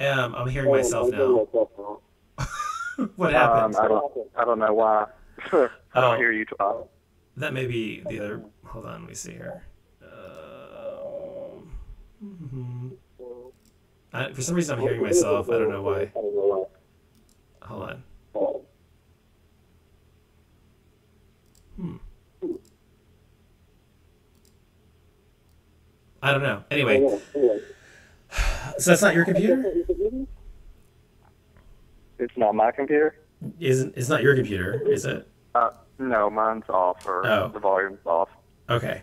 I'm hearing myself now. What happened? I don't know why. I don't Oh, hear you talk. that may be the other. Hold on, let me see here. For some reason, I'm hearing myself. I don't know why. Hold on. Hmm. I don't know. Anyway, so that's not your computer? It's not my computer. Isn't it's not your computer, is it? No, mine's off or Oh, the volume's off. okay.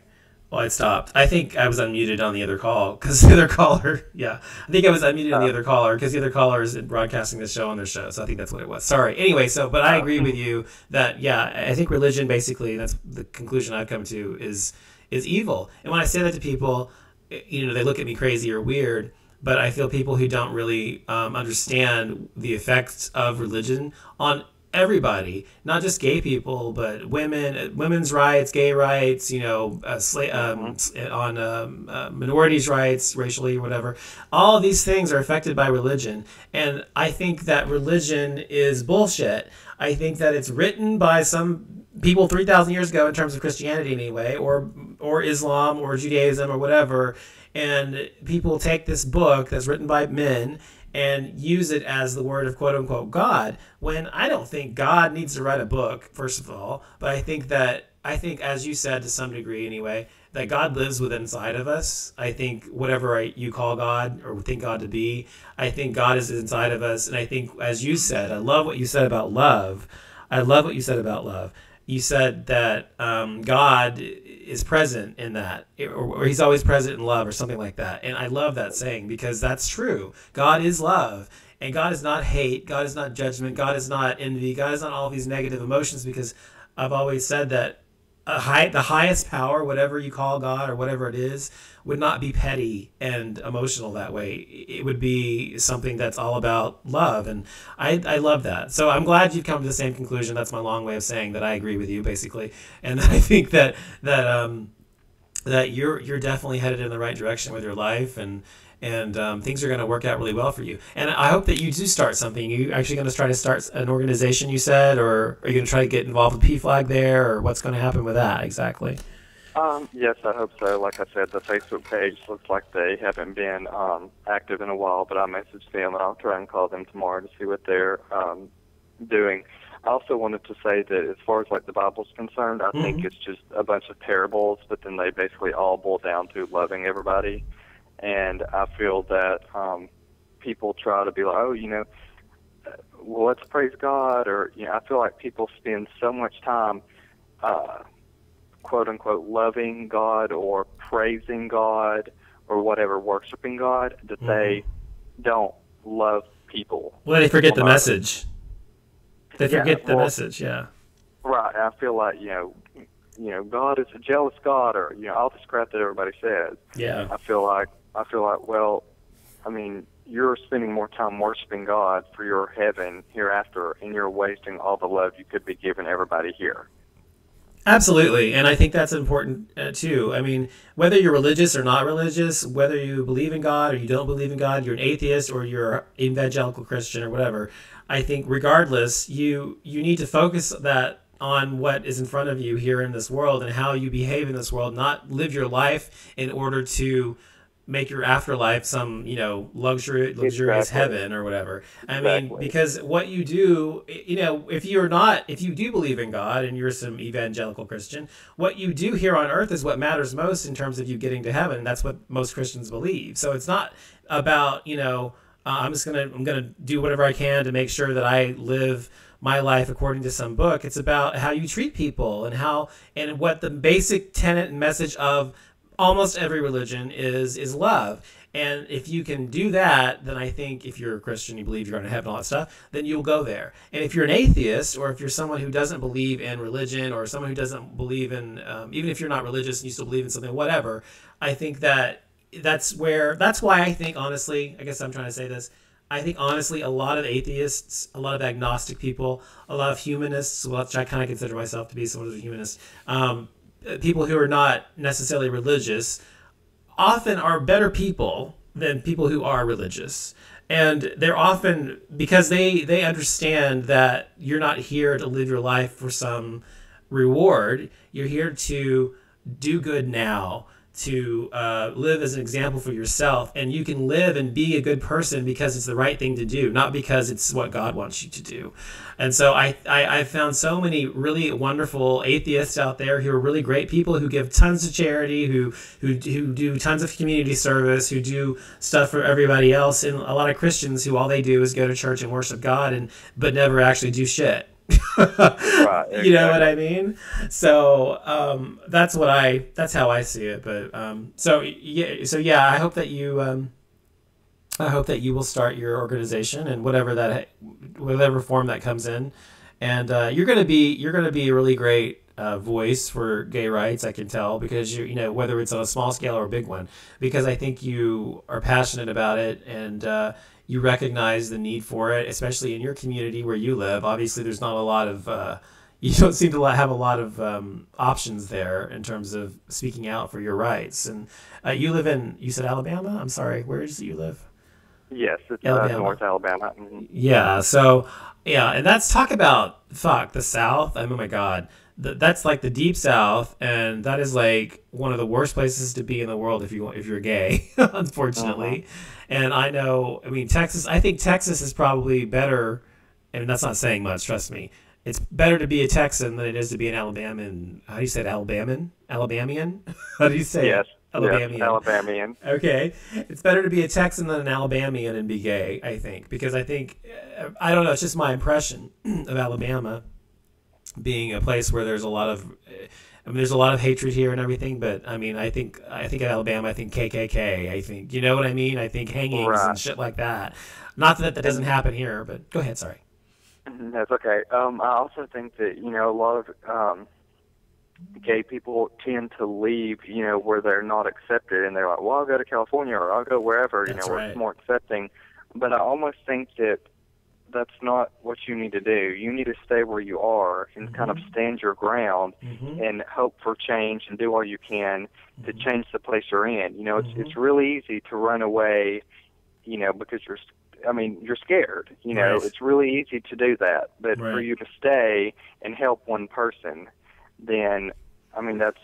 Well, it stopped. I think I was unmuted on the other call because the other caller. Yeah, I think I was unmuted on the Uh, other caller because the other caller is broadcasting the show on their show. So I think that's what it was. Sorry. Anyway, but I agree with you that yeah, I think religion basically that's the conclusion I've come to is evil. And when I say that to people, they look at me crazy or weird. But I feel people who don't really understand the effects of religion on everybody, not just gay people, but women's rights, gay rights, mhm. on minorities' rights, racially, whatever. All of these things are affected by religion, and I think that religion is bullshit. I think that it's written by some people 3,000 years ago in terms of Christianity anyway, or Islam or Judaism or whatever, and people take this book that's written by men and use it as the word of quote unquote God, when I don't think God needs to write a book, first of all, but I think as you said to some degree anyway, that God lives within inside of us. I think whatever you call God or think God to be, I think God is inside of us. And I think, as you said, I love what you said about love. I love what you said about love. You said that God is present in that, or He's always present in love, or something like that. And I love that saying because that's true. God is love, and God is not hate. God is not judgment. God is not envy. God is not all of these negative emotions. Because I've always said that the highest power, whatever you call God or whatever it is, would not be petty and emotional that way. It would be something that's all about love, and I love that. So I'm glad you've come to the same conclusion. That's my long way of saying that I agree with you, basically, and I think that you're definitely headed in the right direction with your life, and things are going to work out really well for you. And I hope that you do start something. You actually going to try to start an organization, you said, or are you going to try to get involved with PFLAG there, or what's going to happen with that exactly? Yes, I hope so. Like I said, the Facebook page looks like they haven't been active in a while, but I messaged them and I'll try and call them tomorrow to see what they're doing. I also wanted to say that as far as like the Bible's concerned, I think Mm-hmm. it's just a bunch of parables, but then they basically all boil down to loving everybody. And I feel that people try to be like, oh, well, let's praise God, or I feel like people spend so much time, quote unquote, loving God or praising God or whatever, worshiping God, that Mm-hmm. they don't love people Well, they forget on the earth. message. They Yeah, forget the well, message. Yeah. right. I feel like God is a jealous God, or all this crap that everybody says. Yeah. I feel like, well, I mean, you're spending more time worshiping God for your heaven hereafter, and you're wasting all the love you could be giving everybody here. Absolutely, and I think that's important too. I mean, whether you're religious or not religious, whether you believe in God or you don't believe in God, you're an atheist or you're evangelical Christian or whatever. I think regardless, you need to focus that on what is in front of you here in this world and how you behave in this world, not live your life in order to make your afterlife some luxurious Exactly. heaven or whatever. I mean, Exactly. because what you do, if you do believe in God and you're some evangelical Christian, what you do here on earth is what matters most in terms of you getting to heaven. That's what most Christians believe. So it's not about I'm gonna do whatever I can to make sure that I live my life according to some book. It's about how you treat people and what the basic tenet and message of almost every religion is love. And if you can do that, then I think if you're a Christian, you believe you're going to heaven, all that stuff, then you'll go there. And if you're an atheist, or if you're someone who doesn't believe in religion, or someone who doesn't believe in, even if you're not religious and you still believe in something, whatever, I think that's why I think, honestly, I guess I'm trying to say this. I think honestly, a lot of atheists, a lot of agnostic people, a lot of humanists, which I kind of consider myself to be someone who's a humanist, people who are not necessarily religious often are better people than people who are religious. And they're often, because they understand that you're not here to live your life for some reward. You're here to do good now, to live as an example for yourself, and you can live and be a good person because it's the right thing to do, not because it's what God wants you to do. And so I found so many really wonderful atheists out there who are really great people, who give tons of charity, who do tons of community service, who do stuff for everybody else, and a lot of Christians who all they do is go to church and worship God, but never actually do shit. Right, exactly. You know what I mean? So that's how I see it. But so yeah, I hope that you will start your organization and whatever form that comes in, and you're gonna be a really great voice for gay rights. I can tell, because you know, whether it's on a small scale or a big one, because I think you are passionate about it, and you recognize the need for it, especially in your community where you live. Obviously, there's not a lot of you don't seem to have a lot of options there in terms of speaking out for your rights. And you said Alabama? I'm sorry, where is it you live? Yes, it's North Alabama. Mm-hmm. Yeah, so, yeah, and that's, talk about, the South. I mean, oh my God. That's like the deep South, and that is like one of the worst places to be in the world if you're gay, unfortunately. And I mean, Texas, I think Texas is probably better, and that's not saying much, trust me. It's better to be a Texan than it is to be an Alabamian. How do you say it? Alabamian? How do you say yes. it? Alabamian. Yes, Alabamian. Okay. It's better to be a Texan than an Alabamian and be gay, I think. Because I think, I don't know, it's just my impression of Alabama being a place where there's a lot of, there's a lot of hatred here and everything. But I mean, I think of Alabama, I think KKK. I think, you know what I mean? I think hangings and shit like that. Not that doesn't happen here, but go ahead, sorry. That's okay. I also think that, you know, a lot of gay people tend to leave, you know, where they're not accepted, and they're like, well, I'll go to California or I'll go wherever, you know, where it's more accepting. But I almost think that that's not what you need to do. You need to stay where you are and kind of stand your ground and hope for change and do all you can to change the place you're in. You know, it's really easy to run away, you know, because you're scared. You know, it's really easy to do that. But for you to stay and help one person, then, I mean, that's...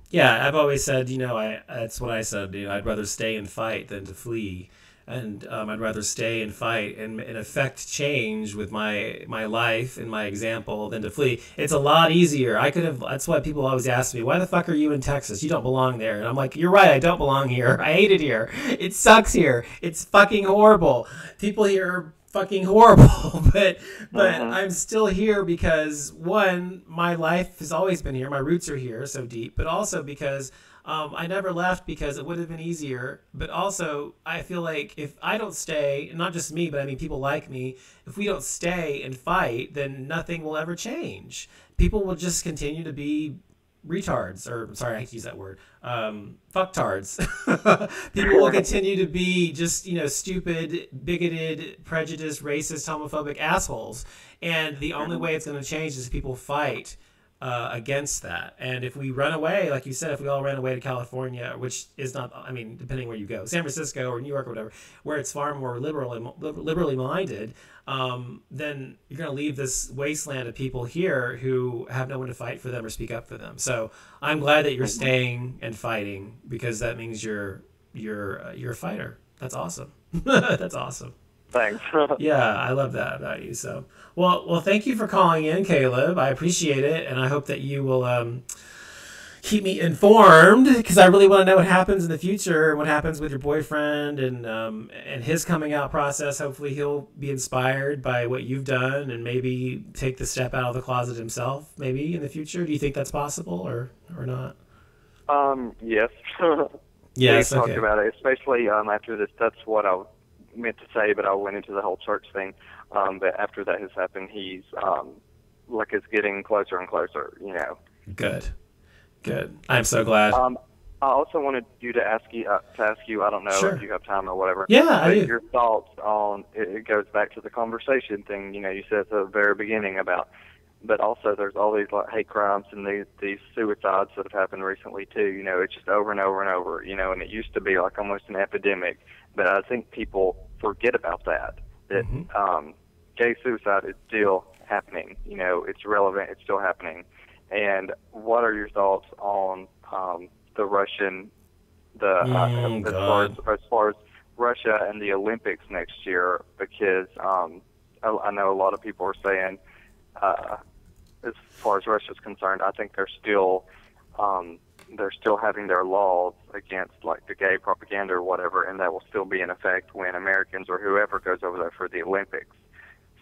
Yeah, I've always said, you know, that's what I said, you know, I'd rather stay and fight than to flee. And I'd rather stay and fight and affect change with my life and my example than to flee. It's a lot easier. That's why people always ask me, why the fuck are you in Texas? You don't belong there. And I'm like, you're right, I don't belong here. I hate it here. It sucks here. It's fucking horrible. People here are fucking horrible. but I'm still here because, one, my life has always been here. My roots are here so deep. But also because... I never left because it would have been easier, but also I feel like if I don't stay, not just me, but I mean people like me, if we don't stay and fight, then nothing will ever change. People will just continue to be retards, or sorry, I hate to use that word, fucktards. People will continue to be just, you know, stupid, bigoted, prejudiced, racist, homophobic assholes. And the only way it's going to change is if people fight against that. And if we run away, like you said, if we all ran away to California, which is not, I mean, depending where you go, San Francisco or New York or whatever, where it's far more liberally minded, then you're going to leave this wasteland of people here who have no one to fight for them or speak up for them. So I'm glad that you're staying and fighting, because that means you're a fighter. That's awesome. That's awesome. Thanks. Yeah, I love that about you. So, well, thank you for calling in, Caleb. I appreciate it, and I hope that you will keep me informed, because I really want to know what happens in the future, what happens with your boyfriend and his coming out process. Hopefully, he'll be inspired by what you've done and maybe take the step out of the closet himself. Maybe in the future. Do you think that's possible or not? Yes. Yes. We talked about it, especially after this. That's what I meant to say, but I went into the whole church thing. But after that has happened, he's like it's getting closer and closer. You know. Good. I'm so glad. I also wanted to ask you. I don't know if you have time or whatever. Yeah, I do. Your thoughts on it goes back to the conversation thing. You know, you said at the very beginning about. But also, there's all these like hate crimes and these suicides that have happened recently too. You know, it's just over and over and over. You know, and it used to be like almost an epidemic. But I think people forget about that. That Mm-hmm. gay suicide is still happening. You know, it's relevant. It's still happening. And what are your thoughts on the Russian, God. as far as Russia and the Olympics next year? Because I know a lot of people are saying, as far as Russia's concerned, I think they're still having their laws against like the gay propaganda or whatever, and that will still be in effect when Americans or whoever goes over there for the Olympics.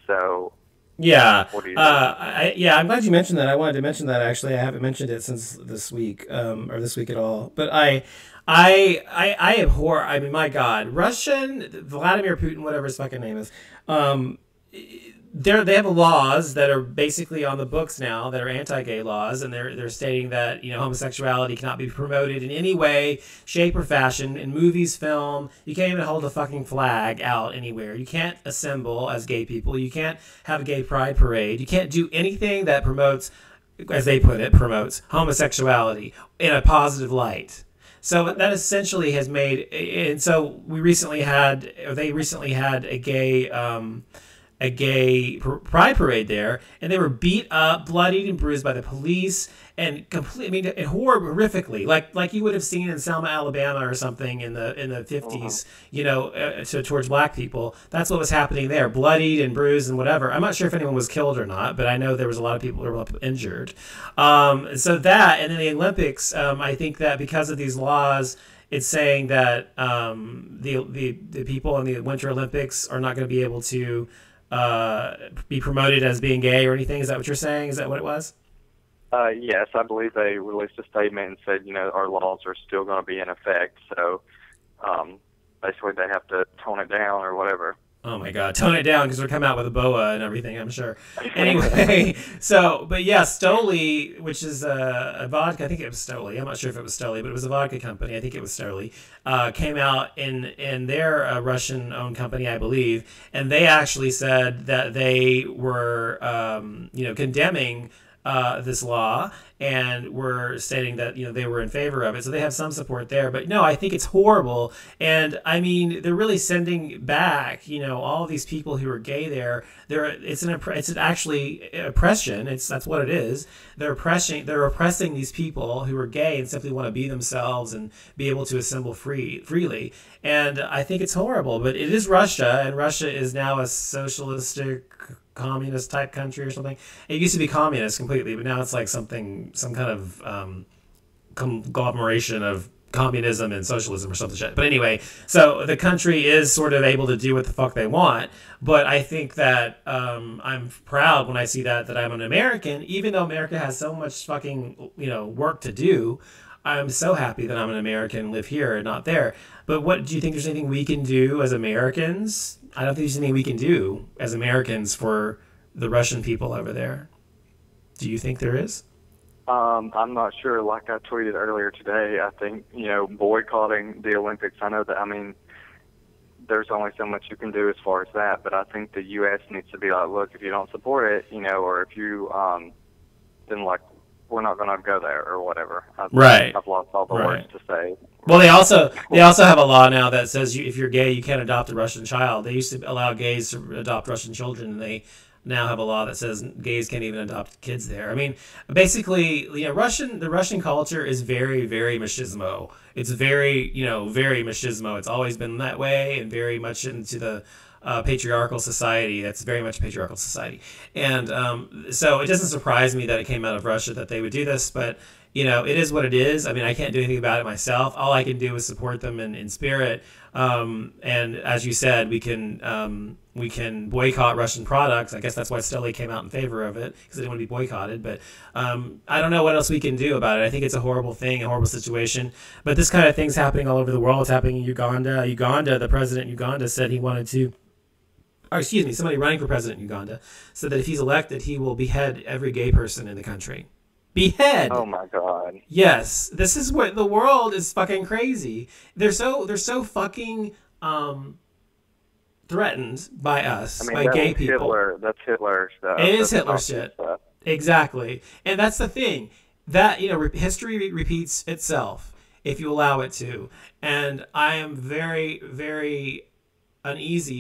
So, Yeah. what do you think? Yeah, I'm glad you mentioned that. I wanted to mention that actually. I haven't mentioned it since this week, or this week at all. But I abhor. I mean, my God, Vladimir Putin, whatever his fucking name is. They have laws that are basically on the books now that are anti-gay laws, and they're stating that homosexuality cannot be promoted in any way, shape, or fashion in movies, film. You can't even hold a fucking flag out anywhere. You can't assemble as gay people. You can't have a gay pride parade. You can't do anything that promotes, as they put it, promotes homosexuality in a positive light. So that essentially has made, and so they recently had a gay pride parade there, and they were beat up, bloodied, and bruised by the police, and horrifically, like you would have seen in Selma, Alabama, or something in the 50s, towards black people. That's what was happening there, bloodied and bruised and whatever. I'm not sure if anyone was killed or not, but I know there was a lot of people who were injured. So that, and then the Olympics, I think that because of these laws, it's saying that the people in the Winter Olympics are not going to be able to be promoted as being gay or anything. Is that what you're saying? Is that what it was? Yes, I believe they released a statement and said, our laws are still going to be in effect. So basically they have to tone it down or whatever. Oh my God, tone it down because they're coming out with a boa and everything, I'm sure. Anyway, but yeah, Stoli, which is a vodka, I think it was Stoli. I'm not sure if it was Stoli, but it was a vodka company. I think it was Stoli. Came out in their Russian-owned company, I believe, and they actually said that they were, condemning this law and were stating that they were in favor of it, so they have some support there. But no, I think it's horrible, and I mean they're really sending back all of these people who are gay there. It's actually oppression. That's what it is. They're oppressing these people who are gay and simply want to be themselves and be able to assemble freely. And I think it's horrible. But it is Russia, and Russia is now a socialistic, communist type country or something. It used to be communist completely, but now it's like some kind of conglomeration of communism and socialism or something. But anyway, so the country is sort of able to do what the fuck they want. But I think that I'm proud when I see that I'm an American, even though America has so much fucking work to do. I'm so happy that I'm an American, live here and not there. But what do you think? There's anything we can do as Americans? I don't think there's anything we can do as Americans for the Russian people over there. Do you think there is? I'm not sure. Like I tweeted earlier today, I think, boycotting the Olympics, I know that, there's only so much you can do as far as that, but I think the U.S. needs to be like, look, if you don't support it, or if you, then like, we're not going to go there or whatever. Right. I've lost all the words to say. Well, they also have a law now that says if you're gay, you can't adopt a Russian child. They used to allow gays to adopt Russian children, and they now have a law that says gays can't even adopt kids there. I mean, basically, the Russian culture is very, very machismo. It's very, very machismo. It's always been that way, and very much into the patriarchal society. That's very much a patriarchal society. And so it doesn't surprise me that it came out of Russia that they would do this, but it is what it is. I mean, I can't do anything about it myself. All I can do is support them in spirit. And as you said, we can boycott Russian products. I guess that's why Stoli came out in favor of it, because they didn't want to be boycotted. But I don't know what else we can do about it. I think it's a horrible thing, a horrible situation. But this kind of thing's happening all over the world. It's happening in Uganda. The president of Uganda said he wanted to, somebody running for president in Uganda said that if he's elected, he will behead every gay person in the country. Behead. Oh my God. Yes, this is what the world is fucking crazy. They're so fucking threatened by us, by gay people. That's Hitler stuff. It is Hitler shit. Stuff. Exactly, and that's the thing that history repeats itself if you allow it to. And I am very, very uneasy